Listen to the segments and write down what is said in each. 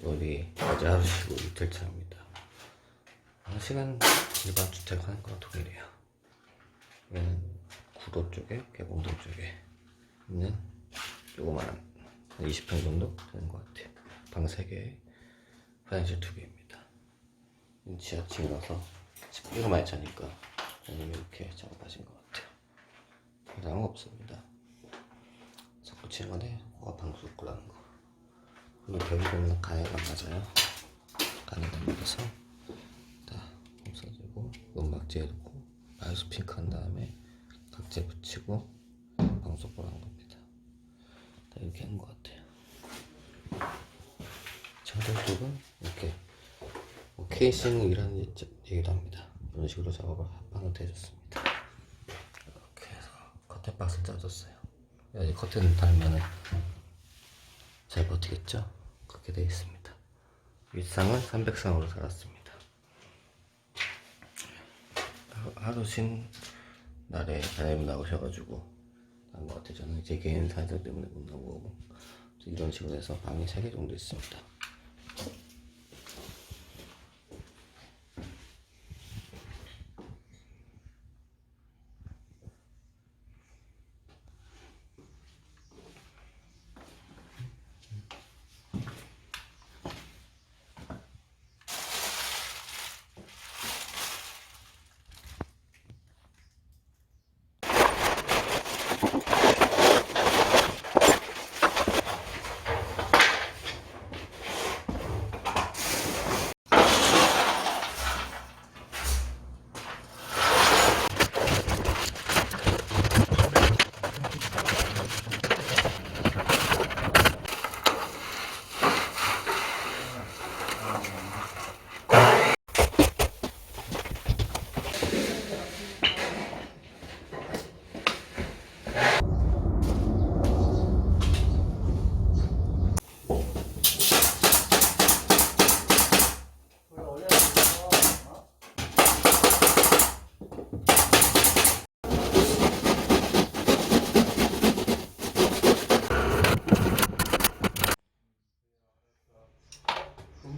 우리 어제 하루시고 이틀차입니다. 1시간 일반 주택하는 거랑 동일해요. 여기는 구도 쪽에, 개봉동 쪽에 있는 요거만한 한 20평 정도 되는 것 같아요. 방 3개, 화장실 2개입니다. 지하층이라서 집비가 많이 차니까 저는 이렇게 작업하신 것 같아요. 이상한 거 없습니다. 자꾸 치는 건데 코가 방수구라는 거. 그리고 벽이 보면 가해가 안 맞아요. 가해가 안 맞아서 다 없어지고 음박지에 놓고 마우스 핑크 한 다음에 각재 붙이고 방수구를 한 겁니다. 다 이렇게 한 것 같아요. 창틀 쪽은 이렇게 케이싱이라는 얘기도 합니다. 이런 식으로 작업을 합판을 해줬습니다. 이렇게 해서 커튼 박스를 짜줬어요. 여기 커튼을 달면은 잘 버티겠죠? 그렇게 되어 있습니다. 윗상은 300상으로 달았습니다. 하루 쉰 날에 사장님 나오셔가지고 난 것 같아요. 저는 제 개인 사정 때문에 못 나오고 이런 식으로 해서 방이 3개 정도 있습니다.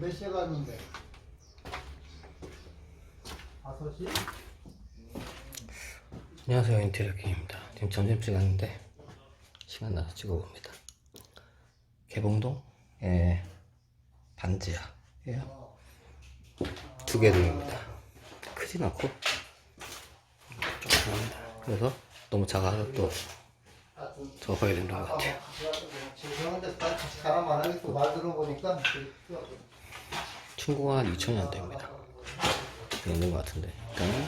몇 시에 갔는데? 5시? 안녕하세요, 인테리어킹입니다. 지금 점심시간인데 시간 나서 찍어봅니다. 개봉동의 반지하예요. 2개 등입니다. 크진 않고 조금합니다. 그래서 너무 작아서 또 접어야 되는 것 같아요. 죄송한데 같이 가라 말하겠어. 말 들어보니까 충고가 한 2,000원 됩니다. 있는 것 같은데 일단은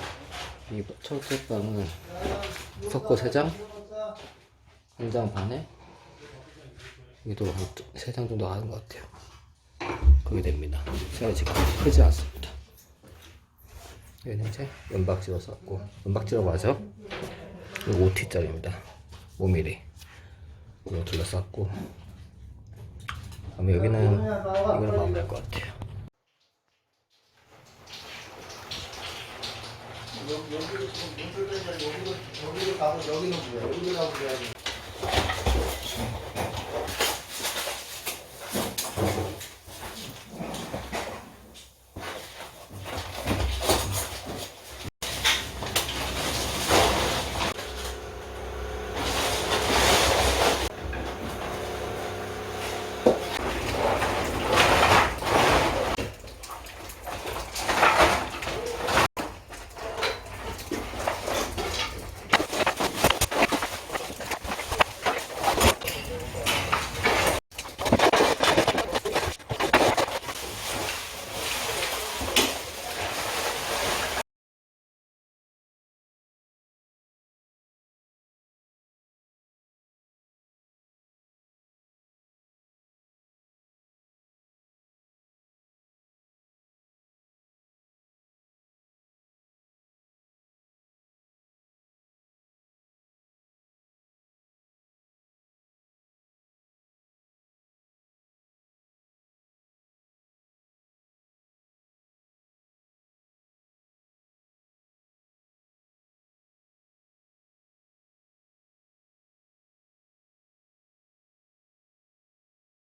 이 초록색 빵은 석고 3장, 1장 반에 여기도 한 3장 정도 하는 것 같아요. 그게 됩니다. 사이즈가 크지 않습니다. 여기는 이제 연박지로 쌌고, 연박지로 맞아 이거 5T짜리입니다 5mm 이거 둘러쌌고, 그다음에 여기는 이거는 마무리할 것 같아요. 여기로 가면 여기는 뭐야? 여기로 가면